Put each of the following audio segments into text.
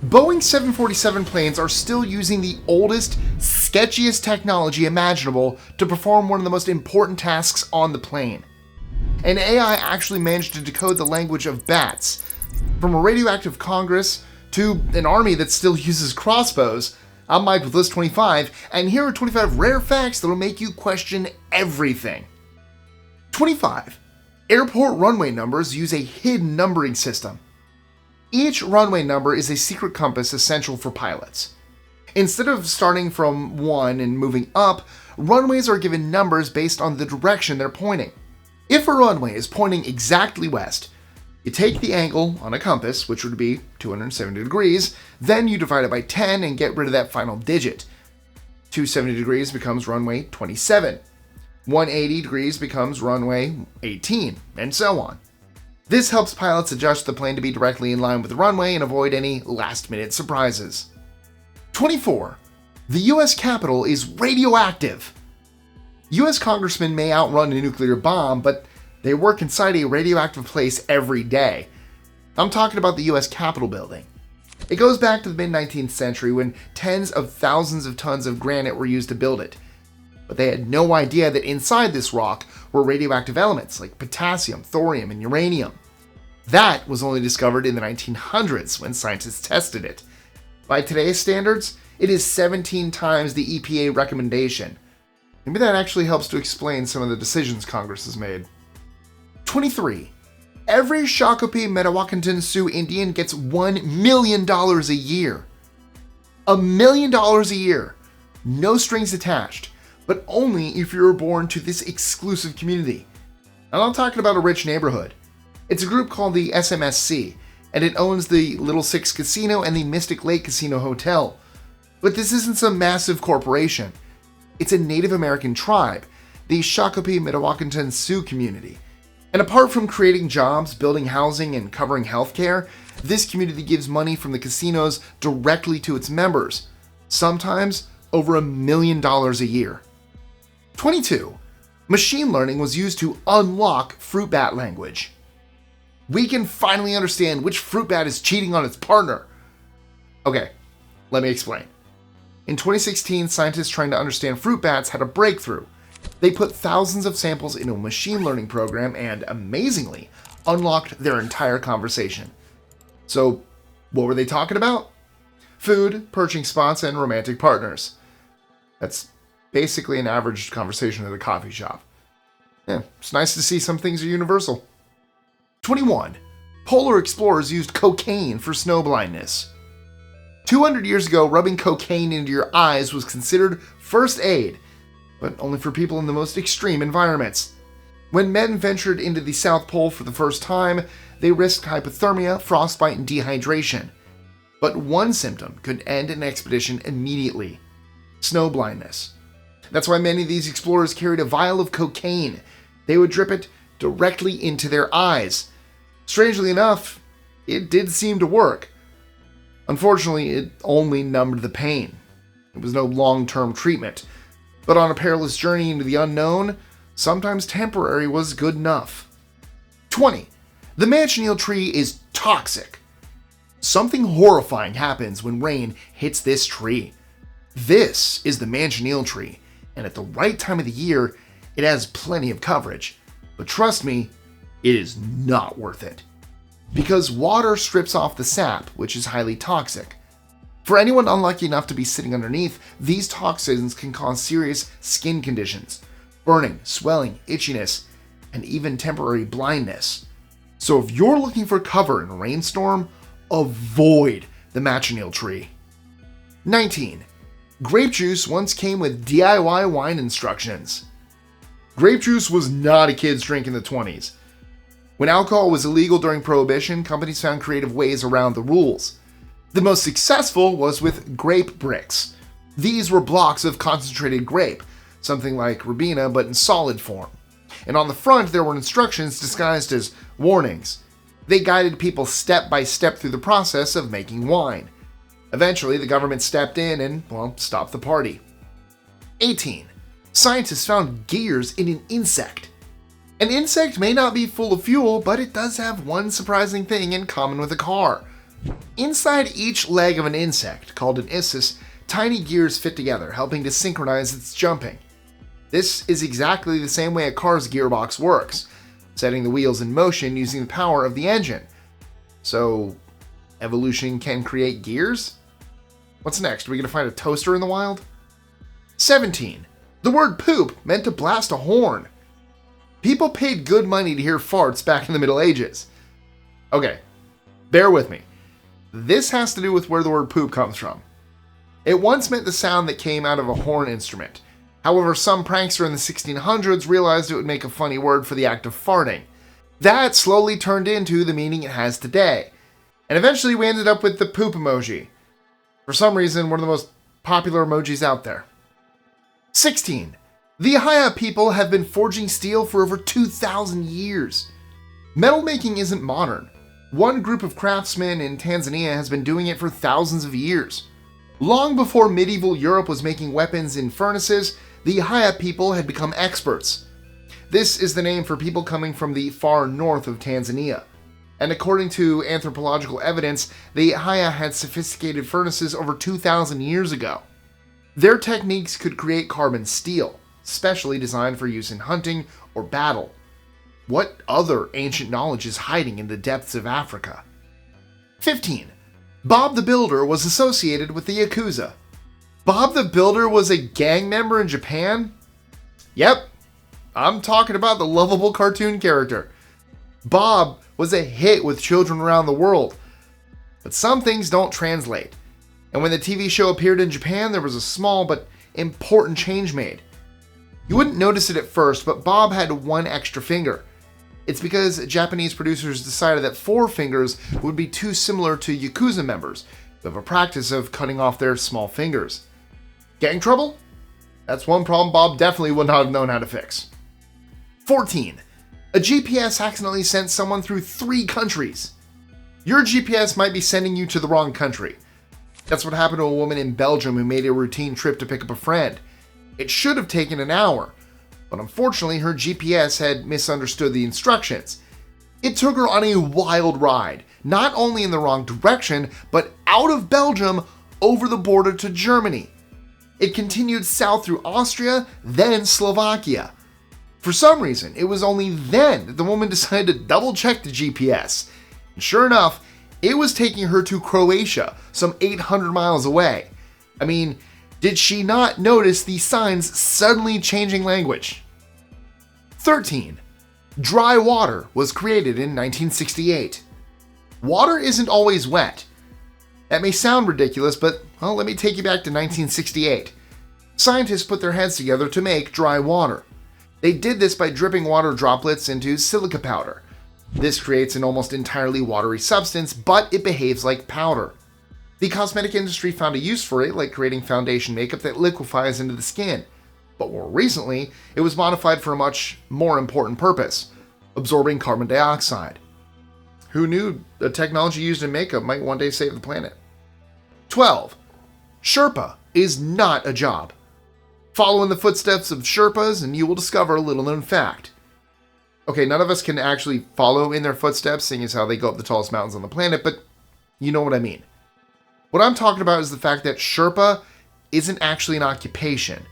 Boeing 747 planes are still using the oldest, sketchiest technology imaginable to perform one of the most important tasks on the plane. An AI actually managed to decode the language of bats. From a radioactive Congress to an army that still uses crossbows, I'm Mike with List 25, and here are 25 rare facts that'll make you question everything. 25. Airport runway numbers use a hidden numbering system. Each runway number is a secret compass essential for pilots. Instead of starting from 1 and moving up, runways are given numbers based on the direction they're pointing. If a runway is pointing exactly west, you take the angle on a compass, which would be 270 degrees, then you divide it by 10 and get rid of that final digit. 270 degrees becomes runway 27. 180 degrees becomes runway 18, and so on. This helps pilots adjust the plane to be directly in line with the runway and avoid any last-minute surprises. 24. The US Capitol is radioactive. US congressmen may outrun a nuclear bomb, but they work inside a radioactive place every day. I'm talking about the US Capitol building. It goes back to the mid-19th century when tens of thousands of tons of granite were used to build it. But they had no idea that inside this rock were radioactive elements like potassium, thorium, and uranium. That was only discovered in the 1900s when scientists tested it. By today's standards, it is 17 times the EPA recommendation. Maybe that actually helps to explain some of the decisions Congress has made. 23. Every Shakopee Mdewakanton Sioux Indian gets $1 million a year. $1 million a year. No strings attached. But only if you were born to this exclusive community. I'm not talking about a rich neighborhood. It's a group called the SMSC, and it owns the Little Six Casino and the Mystic Lake Casino Hotel. But this isn't some massive corporation. It's a Native American tribe, the Shakopee Mdewakanton Sioux community. And apart from creating jobs, building housing, and covering healthcare, this community gives money from the casinos directly to its members, sometimes over $1 million a year. 22. Machine learning was used to unlock fruit bat language. We can finally understand which fruit bat is cheating on its partner. Okay, let me explain. In 2016, scientists trying to understand fruit bats had a breakthrough. They put thousands of samples into a machine learning program and, amazingly, unlocked their entire conversation. So, what were they talking about? Food, perching spots, and romantic partners. That's basically an average conversation at a coffee shop. Yeah, it's nice to see some things are universal. 21. Polar explorers used cocaine for snow blindness. 200 years ago, rubbing cocaine into your eyes was considered first aid, but only for people in the most extreme environments. When men ventured into the South Pole for the first time, they risked hypothermia, frostbite, and dehydration. But one symptom could end an expedition immediately: snow blindness. That's why many of these explorers carried a vial of cocaine. They would drip it directly into their eyes. Strangely enough, it did seem to work. Unfortunately, it only numbed the pain. It was no long-term treatment. But on a perilous journey into the unknown, sometimes temporary was good enough. 20. The Manchineel tree is toxic. Something horrifying happens when rain hits this tree. This is the Manchineel tree, and at the right time of the year, it has plenty of coverage. But trust me, it is not worth it. Because water strips off the sap, which is highly toxic. For anyone unlucky enough to be sitting underneath, these toxins can cause serious skin conditions, burning, swelling, itchiness, and even temporary blindness. So if you're looking for cover in a rainstorm, avoid the Manchineel tree. 19. Grape juice once came with DIY wine instructions. Grape juice was not a kid's drink in the 20s. When alcohol was illegal during Prohibition, companies found creative ways around the rules. The most successful was with grape bricks. These were blocks of concentrated grape, something like Ribena but in solid form. And on the front there were instructions disguised as warnings. They guided people step by step through the process of making wine. Eventually the government stepped in and, stopped the party. 18. Scientists found gears in an insect. An insect may not be full of fuel, but it does have one surprising thing in common with a car: Inside each leg of an insect, called an issus, tiny gears fit together, helping to synchronize its jumping. This is exactly the same way a car's gearbox works, setting the wheels in motion using the power of the engine. So, evolution can create gears? What's next? Are we going to find a toaster in the wild? 17. The word poop meant to blast a horn. People paid good money to hear farts back in the Middle Ages. Okay, bear with me. This has to do with where the word poop comes from. It once meant the sound that came out of a horn instrument. However, some prankster in the 1600s realized it would make a funny word for the act of farting. That slowly turned into the meaning it has today. And eventually we ended up with the poop emoji. For some reason, one of the most popular emojis out there. 16. The Haya people have been forging steel for over 2,000 years. Metal making isn't modern. One group of craftsmen in Tanzania has been doing it for thousands of years. Long before medieval Europe was making weapons in furnaces, the Haya people had become experts. This is the name for people coming from the far north of Tanzania. And according to anthropological evidence, the Haya had sophisticated furnaces over 2,000 years ago. Their techniques could create carbon steel, specially designed for use in hunting or battle. What other ancient knowledge is hiding in the depths of Africa? 15. Bob the Builder was associated with the Yakuza. Bob the Builder was a gang member in Japan? Yep, I'm talking about the lovable cartoon character. Bob was a hit with children around the world. But some things don't translate. And when the TV show appeared in Japan, there was a small but important change made. You wouldn't notice it at first, but Bob had one extra finger. It's because Japanese producers decided that 4 fingers would be too similar to Yakuza members, who have a practice of cutting off their small fingers. Gang trouble? That's one problem Bob definitely would not have known how to fix. 14. A GPS accidentally sent someone through 3 countries. Your GPS might be sending you to the wrong country. That's what happened to a woman in Belgium who made a routine trip to pick up a friend. It should have taken an hour, but unfortunately her GPS had misunderstood the instructions. It took her on a wild ride, not only in the wrong direction, but out of Belgium over the border to Germany. It continued south through Austria, then Slovakia. For some reason, it was only then that the woman decided to double check the GPS. And sure enough, it was taking her to Croatia, some 800 miles away. I mean, did she not notice the signs suddenly changing language? 13. Dry water was created in 1968. Water isn't always wet. That may sound ridiculous, but well, let me take you back to 1968. Scientists put their heads together to make dry water. They did this by dripping water droplets into silica powder. This creates an almost entirely watery substance, but it behaves like powder. The cosmetic industry found a use for it, like creating foundation makeup that liquefies into the skin. But more recently, it was modified for a much more important purpose: absorbing carbon dioxide. Who knew the technology used in makeup might one day save the planet? 12. Sherpa is not a job. Follow in the footsteps of Sherpas and you will discover a little-known fact. Okay, none of us can actually follow in their footsteps, seeing as how they go up the tallest mountains on the planet, but you know what I mean. What I'm talking about is the fact that Sherpa isn't actually an occupation.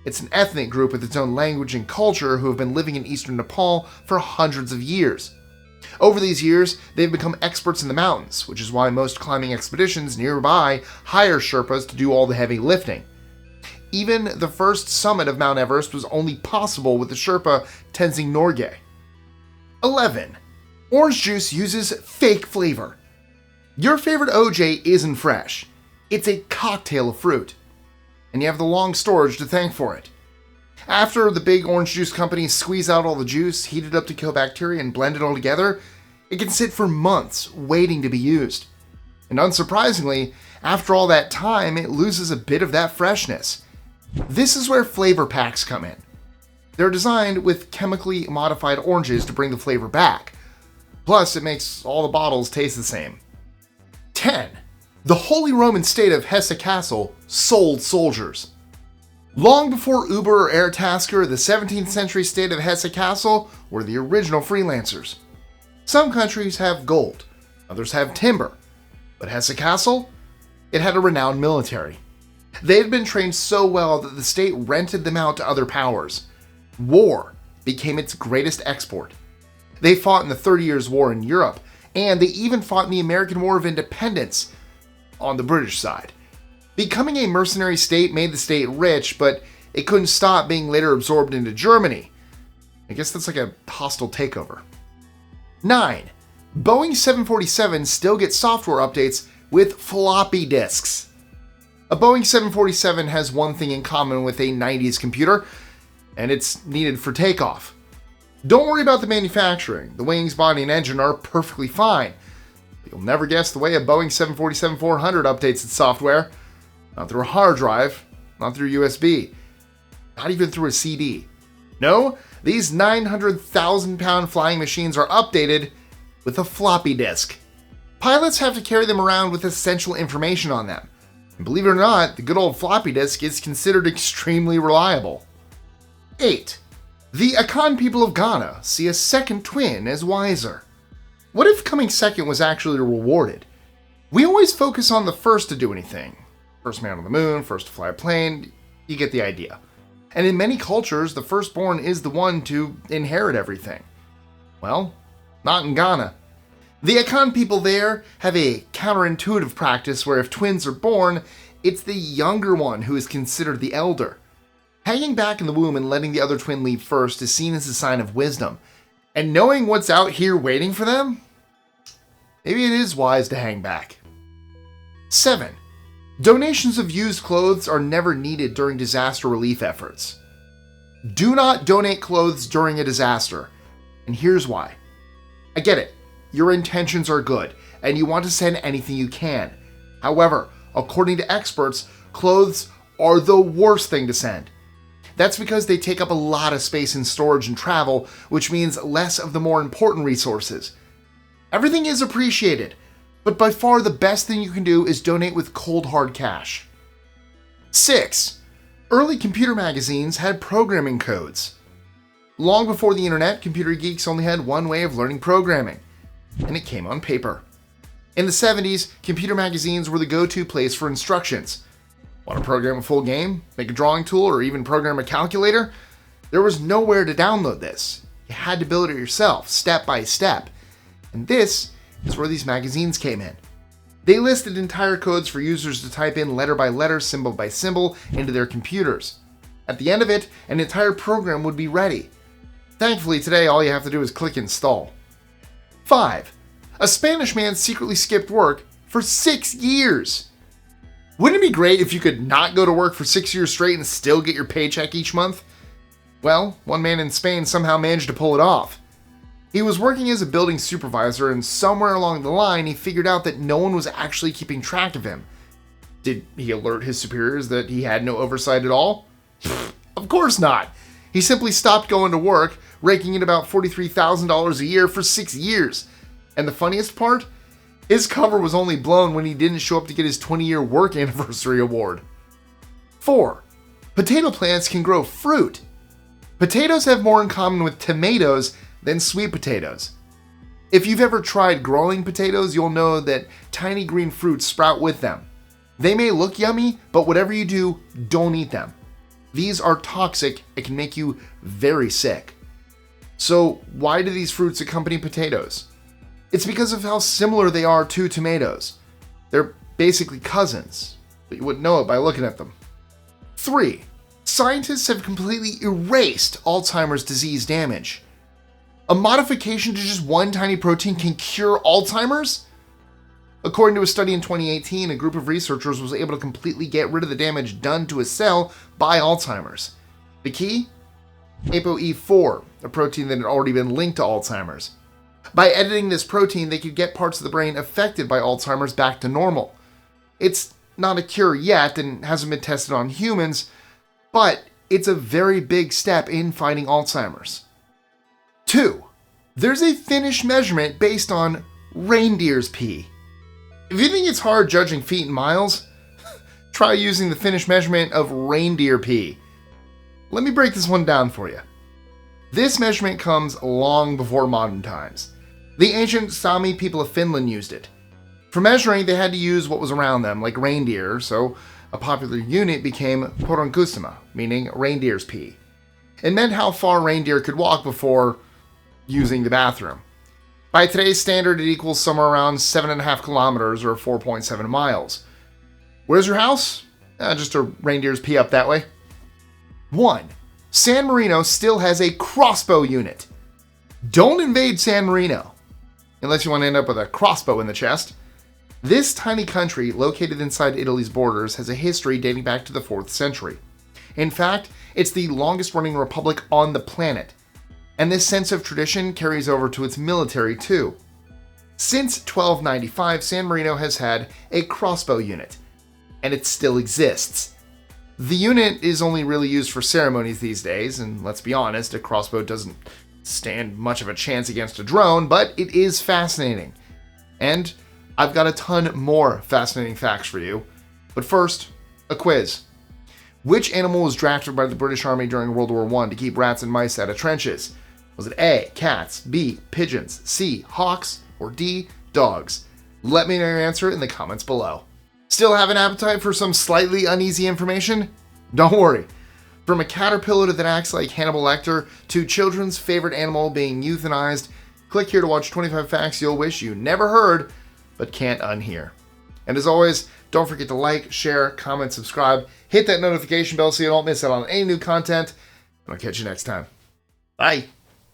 It's an ethnic group with its own language and culture who have been living in eastern Nepal for hundreds of years. Over these years, they've become experts in the mountains, which is why most climbing expeditions nearby hire Sherpas to do all the heavy lifting. Even the first summit of Mount Everest was only possible with the Sherpa Tenzing Norgay. 11. Orange juice uses fake flavor. Your favorite OJ isn't fresh. It's a cocktail of fruit. And you have the long storage to thank for it. After the big orange juice companies squeeze out all the juice, heat it up to kill bacteria, and blend it all together, it can sit for months waiting to be used. And unsurprisingly, after all that time, it loses a bit of that freshness. This is where flavor packs come in. They're designed with chemically modified oranges to bring the flavor back. Plus, it makes all the bottles taste the same. 10. The Holy Roman State of Hesse-Kassel sold soldiers. Long before Uber or Airtasker, the 17th century state of Hesse-Kassel were the original freelancers. Some countries have gold, others have timber. But Hesse-Kassel? It had a renowned military. They had been trained so well that the state rented them out to other powers. War became its greatest export. They fought in the 30 Years' War in Europe, and they even fought in the American War of Independence on the British side. Becoming a mercenary state made the state rich, but it couldn't stop being later absorbed into Germany. I guess that's like a hostile takeover. 9. Boeing 747 still gets software updates with floppy disks. A Boeing 747 has one thing in common with a 90s computer, and it's needed for takeoff. Don't worry about the manufacturing. The wings, body, and engine are perfectly fine. But you'll never guess the way a Boeing 747-400 updates its software. Not through a hard drive, not through USB, not even through a CD. No, these 900,000-pound flying machines are updated with a floppy disk. Pilots have to carry them around with essential information on them. And believe it or not, the good old floppy disk is considered extremely reliable. 8. The Akan people of Ghana see a second twin as wiser. What if coming second was actually rewarded? We always focus on the first to do anything. First man on the moon, first to fly a plane, you get the idea. And in many cultures, the firstborn is the one to inherit everything. Well, not in Ghana. The Akan people there have a counterintuitive practice where if twins are born, it's the younger one who is considered the elder. Hanging back in the womb and letting the other twin leave first is seen as a sign of wisdom. And knowing what's out here waiting for them? Maybe it is wise to hang back. 7. Donations of used clothes are never needed during disaster relief efforts. Do not donate clothes during a disaster. And here's why. I get it. Your intentions are good, and you want to send anything you can. However, according to experts, clothes are the worst thing to send. That's because they take up a lot of space in storage and travel, which means less of the more important resources. Everything is appreciated, but by far the best thing you can do is donate with cold hard cash. 6. Early computer magazines had programming codes. Long before the internet, computer geeks only had one way of learning programming, and it came on paper. In the 70s, computer magazines were the go-to place for instructions. Want to program a full game, make a drawing tool, or even program a calculator? There was nowhere to download this. You had to build it yourself, step by step. And this is where these magazines came in. They listed entire codes for users to type in letter by letter, symbol by symbol into their computers. At the end of it, an entire program would be ready. Thankfully, today all you have to do is click install. 5. A Spanish man secretly skipped work for 6 years. Wouldn't it be great if you could not go to work for 6 years straight and still get your paycheck each month? Well, one man in Spain somehow managed to pull it off. He was working as a building supervisor, and somewhere along the line he figured out that no one was actually keeping track of him. Did he alert his superiors that he had no oversight at all? Of course not. He simply stopped going to work, raking in about $43,000 a year for 6 years. And the funniest part? His cover was only blown when he didn't show up to get his 20-year work anniversary award. 4. Potato plants can grow fruit. Potatoes have more in common with tomatoes than sweet potatoes. If you've ever tried growing potatoes, you'll know that tiny green fruits sprout with them. They may look yummy, but whatever you do, don't eat them. These are toxic and can make you very sick. So why do these fruits accompany potatoes? It's because of how similar they are to tomatoes. They're basically cousins, but you wouldn't know it by looking at them. 3. Scientists have completely erased Alzheimer's disease damage. A modification to just one tiny protein can cure Alzheimer's? According to a study in 2018, a group of researchers was able to completely get rid of the damage done to a cell by Alzheimer's. The key? ApoE4, a protein that had already been linked to Alzheimer's. By editing this protein, they could get parts of the brain affected by Alzheimer's back to normal. It's not a cure yet and hasn't been tested on humans, but it's a very big step in fighting Alzheimer's. 2. There's a Finnish measurement based on reindeer's pee. If you think it's hard judging feet in miles, try using the Finnish measurement of reindeer pee. Let me break this one down for you. This measurement comes long before modern times. The ancient Sami people of Finland used it. For measuring, they had to use what was around them, like reindeer, so a popular unit became poronkusima, meaning reindeer's pee. It meant how far reindeer could walk before using the bathroom. By today's standard, it equals somewhere around 7.5 kilometers or 4.7 miles. Where's your house? Just a reindeer's pee up that way. 1. San Marino still has a crossbow unit. Don't invade San Marino, unless you want to end up with a crossbow in the chest. This tiny country, located inside Italy's borders, has a history dating back to the 4th century. In fact, it's the longest-running republic on the planet, and this sense of tradition carries over to its military too. Since 1295, San Marino has had a crossbow unit, and it still exists. The unit is only really used for ceremonies these days, and let's be honest, a crossbow doesn't stand much of a chance against a drone, but it is fascinating. And I've got a ton more fascinating facts for you. But first, a quiz. Which animal was drafted by the British Army during World War I to keep rats and mice out of trenches? Was it A, cats, B, pigeons, C, hawks, or D, dogs? Let me know your answer in the comments below. Still have an appetite for some slightly uneasy information? Don't worry. From a caterpillar that acts like Hannibal Lecter to children's favorite animal being euthanized, click here to watch 25 facts you'll wish you never heard but can't unhear. And as always, don't forget to like, share, comment, subscribe, hit that notification bell so you don't miss out on any new content, and I'll catch you next time. Bye!